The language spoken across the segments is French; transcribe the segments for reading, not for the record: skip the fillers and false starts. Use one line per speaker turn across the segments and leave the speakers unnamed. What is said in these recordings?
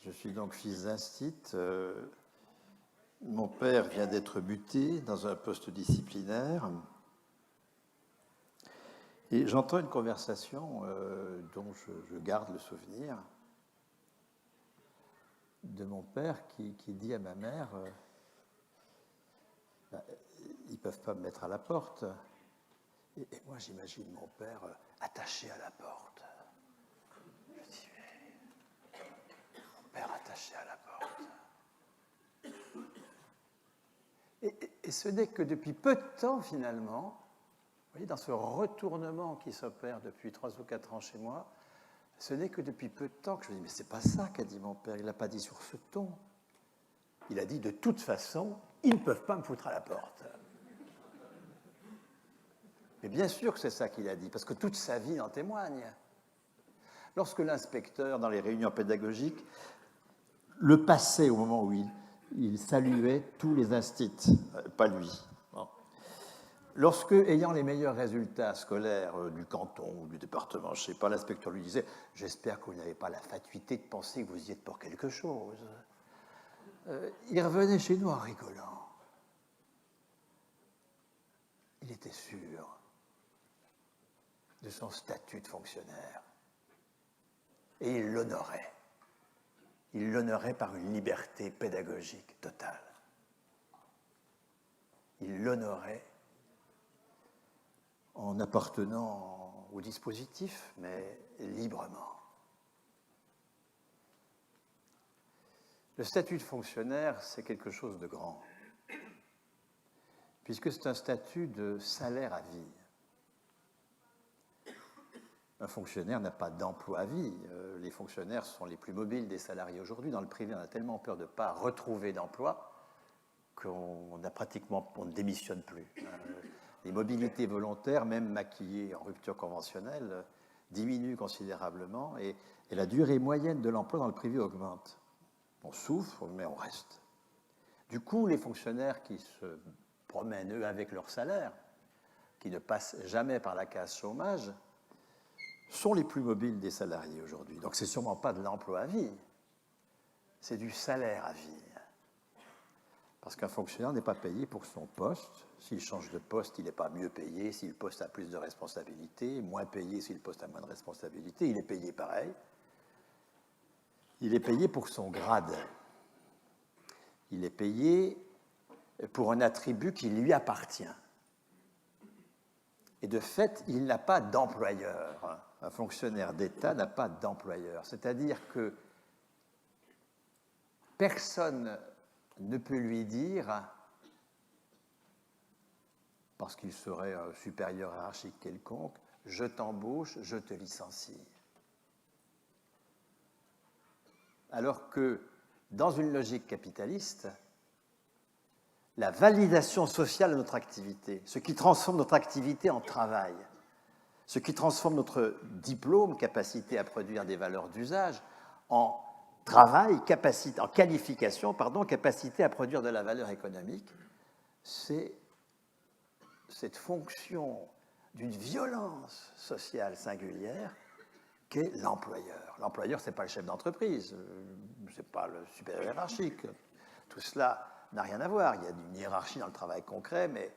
Je suis donc fils d'instit. Mon père vient d'être muté dans un poste disciplinaire. Et j'entends une conversation dont je garde le souvenir de mon père qui dit à ma mère ils ne peuvent pas me mettre à la porte. Et moi, j'imagine mon père attaché à la porte. Je dis, mon père attaché à la porte. Et ce n'est que depuis peu de temps, finalement, vous voyez, dans ce retournement qui s'opère depuis 3 ou 4 ans chez moi, ce n'est que depuis peu de temps que je me dis, mais c'est pas ça qu'a dit mon père, il n'a pas dit sur ce ton. Il a dit, de toute façon, ils ne peuvent pas me foutre à la porte. Mais bien sûr que c'est ça qu'il a dit, parce que toute sa vie en témoigne. Lorsque l'inspecteur, dans les réunions pédagogiques, le passait au moment où il saluait tous les instits, pas lui. Bon. Lorsque, ayant les meilleurs résultats scolaires du canton ou du département, je ne sais pas, l'inspecteur lui disait « J'espère que vous n'avez pas la fatuité de penser que vous y êtes pour quelque chose. » Il revenait chez nous en rigolant. Il était sûr de son statut de fonctionnaire. Et il l'honorait. Il l'honorait par une liberté pédagogique totale. Il l'honorait en appartenant au dispositif, mais librement. Le statut de fonctionnaire, c'est quelque chose de grand, puisque c'est un statut de salaire à vie. Un fonctionnaire n'a pas d'emploi à vie. Les fonctionnaires sont les plus mobiles des salariés aujourd'hui. Dans le privé, on a tellement peur de ne pas retrouver d'emploi qu'on ne démissionne plus. Les mobilités volontaires, même maquillées en rupture conventionnelle, diminuent considérablement et la durée moyenne de l'emploi dans le privé augmente. On souffre, mais on reste. Du coup, les fonctionnaires qui se promènent, eux, avec leur salaire, qui ne passent jamais par la case chômage, sont les plus mobiles des salariés aujourd'hui. Donc, ce n'est sûrement pas de l'emploi à vie, c'est du salaire à vie. Parce qu'un fonctionnaire n'est pas payé pour son poste. S'il change de poste, il n'est pas mieux payé. Si le poste a plus de responsabilités, moins payé si le poste a moins de responsabilités. Il est payé pareil. Il est payé pour son grade. Il est payé pour un attribut qui lui appartient. Et de fait, il n'a pas d'employeur. Un fonctionnaire d'État n'a pas d'employeur. C'est-à-dire que personne ne peut lui dire, parce qu'il serait un supérieur hiérarchique quelconque, je t'embauche, je te licencie. Alors que, dans une logique capitaliste, la validation sociale de notre activité, ce qui transforme notre activité en travail, ce qui transforme notre diplôme, capacité à produire des valeurs d'usage, en travail, en qualification, capacité à produire de la valeur économique, c'est cette fonction d'une violence sociale singulière qu'est l'employeur. L'employeur, ce n'est pas le chef d'entreprise, ce n'est pas le supérieur hiérarchique. Tout cela n'a rien à voir. Il y a une hiérarchie dans le travail concret, mais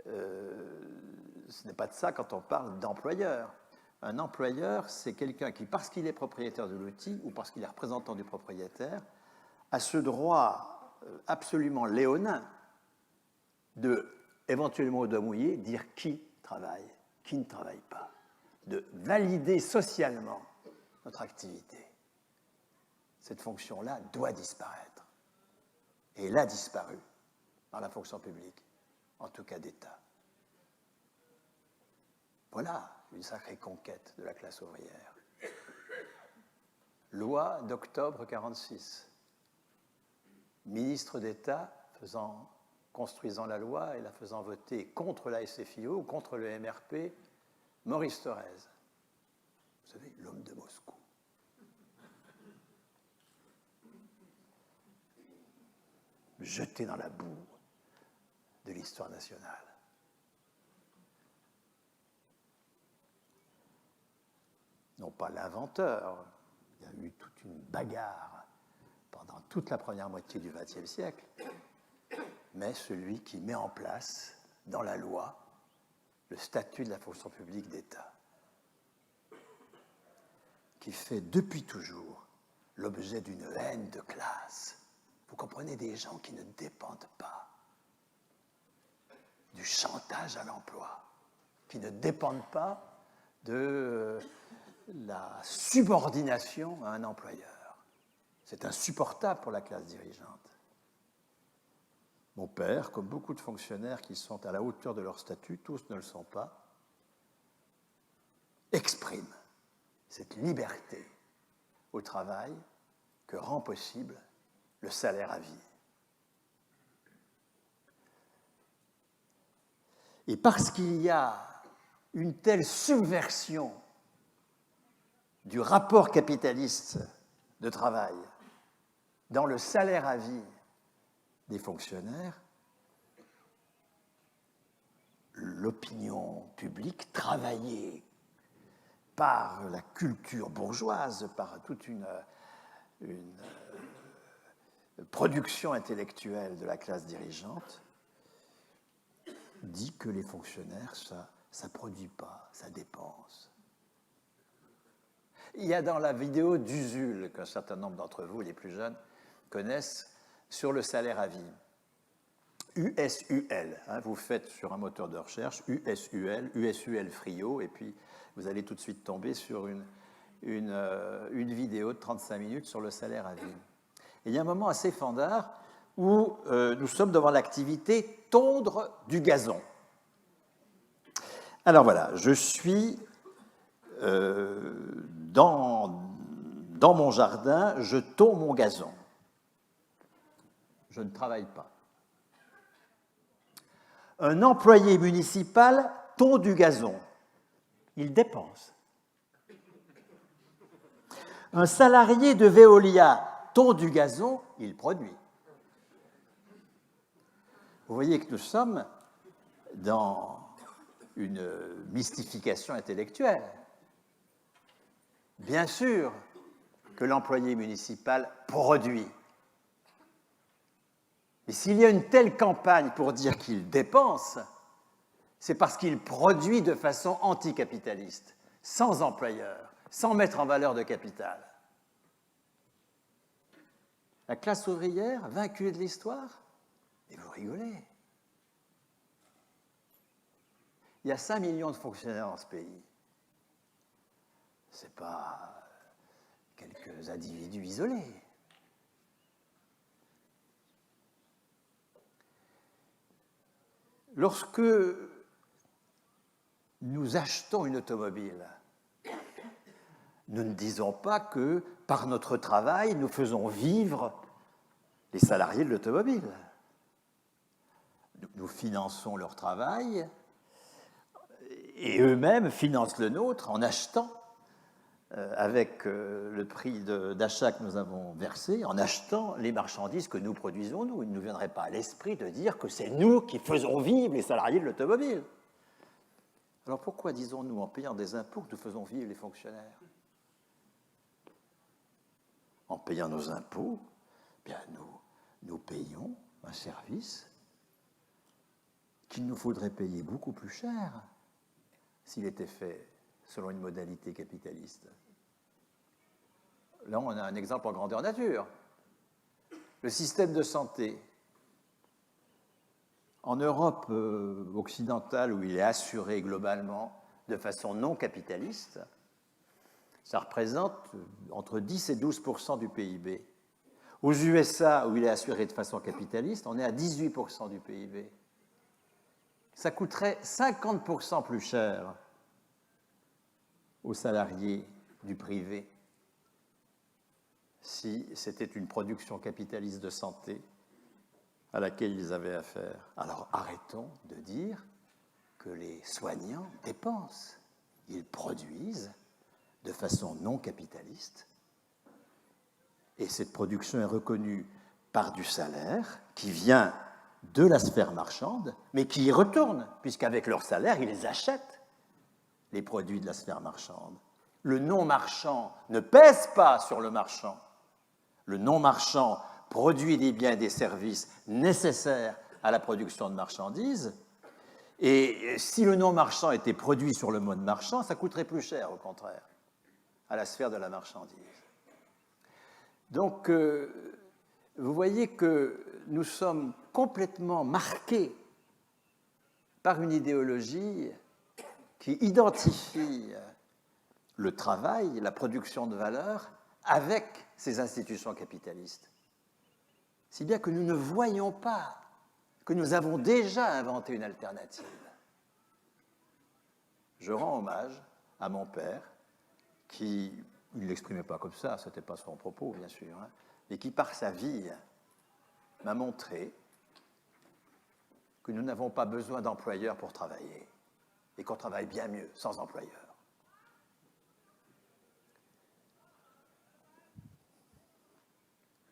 ce n'est pas de ça quand on parle d'employeur. Un employeur, c'est quelqu'un qui, parce qu'il est propriétaire de l'outil ou parce qu'il est représentant du propriétaire, a ce droit absolument léonin de, éventuellement au doigt mouillé, dire qui travaille, qui ne travaille pas, de valider socialement notre activité. Cette fonction-là doit disparaître. Et elle a disparu dans la fonction publique, en tout cas d'État. Voilà une sacrée conquête de la classe ouvrière. Loi d'octobre 1946. Ministre d'État construisant la loi et la faisant voter contre la SFIO ou contre le MRP, Maurice Thorez. Vous savez, l'homme de Moscou. Jeté dans la boue de l'histoire nationale. Non pas l'inventeur, il y a eu toute une bagarre pendant toute la première moitié du XXe siècle, mais celui qui met en place dans la loi le statut de la fonction publique d'État, qui fait depuis toujours l'objet d'une haine de classe. Vous comprenez, des gens qui ne dépendent pas du chantage à l'emploi, qui ne dépendent pas de la subordination à un employeur. C'est insupportable pour la classe dirigeante. Mon père, comme beaucoup de fonctionnaires qui sont à la hauteur de leur statut, tous ne le sont pas, exprime cette liberté au travail que rend possible le salaire à vie. Et parce qu'il y a une telle subversion du rapport capitaliste de travail dans le salaire à vie des fonctionnaires, l'opinion publique, travaillée par la culture bourgeoise, par toute une production intellectuelle de la classe dirigeante, dit que les fonctionnaires, ça ne produit pas, ça dépense. Il y a dans la vidéo d'Usul, qu'un certain nombre d'entre vous, les plus jeunes, connaissent, sur le salaire à vie. USUL, hein, vous faites sur un moteur de recherche, USUL Frio, et puis vous allez tout de suite tomber sur une vidéo de 35 minutes sur le salaire à vie. Et il y a un moment assez fandard où nous sommes devant l'activité tondre du gazon. Alors voilà, je suis dans mon jardin, je tonds mon gazon. Je ne travaille pas. Un employé municipal tond du gazon. Il dépense. Un salarié de Veolia tond du gazon, il produit. Vous voyez que nous sommes dans une mystification intellectuelle. Bien sûr que l'employé municipal produit. Mais s'il y a une telle campagne pour dire qu'il dépense, c'est parce qu'il produit de façon anticapitaliste, sans employeur, sans mettre en valeur de capital. La classe ouvrière, vaincue de l'histoire, et vous rigolez. Il y a 5 millions de fonctionnaires dans ce pays. Ce n'est pas quelques individus isolés. Lorsque nous achetons une automobile, nous ne disons pas que par notre travail, nous faisons vivre les salariés de l'automobile. Nous finançons leur travail et eux-mêmes financent le nôtre en achetant, avec le prix d'achat que nous avons versé, en achetant les marchandises que nous produisons, nous. Il ne nous viendrait pas à l'esprit de dire que c'est nous qui faisons vivre les salariés de l'automobile. Alors pourquoi disons-nous, en payant des impôts, que nous faisons vivre les fonctionnaires? En payant nos impôts, bien nous payons un service qu'il nous faudrait payer beaucoup plus cher s'il était fait selon une modalité capitaliste. Là, on a un exemple en grandeur nature. Le système de santé. En Europe occidentale, où il est assuré globalement de façon non capitaliste, ça représente entre 10 et 12% du PIB. Aux USA, où il est assuré de façon capitaliste, on est à 18% du PIB. Ça coûterait 50% plus cher aux salariés du privé si c'était une production capitaliste de santé à laquelle ils avaient affaire. Alors arrêtons de dire que les soignants dépensent. Ils produisent de façon non capitaliste et cette production est reconnue par du salaire qui vient de la sphère marchande, mais qui y retourne, puisqu'avec leur salaire, ils achètent les produits de la sphère marchande. Le non-marchand ne pèse pas sur le marchand. Le non-marchand produit des biens et des services nécessaires à la production de marchandises, et si le non-marchand était produit sur le mode marchand, ça coûterait plus cher, au contraire, à la sphère de la marchandise. Donc, vous voyez que nous sommes complètement marqués par une idéologie qui identifie le travail, la production de valeur, avec ces institutions capitalistes. Si bien que nous ne voyons pas que nous avons déjà inventé une alternative. Je rends hommage à mon père, qui, il ne l'exprimait pas comme ça, ce n'était pas son propos, bien sûr, hein, mais qui, par sa vie, m'a montré que nous n'avons pas besoin d'employeurs pour travailler, et qu'on travaille bien mieux sans employeurs.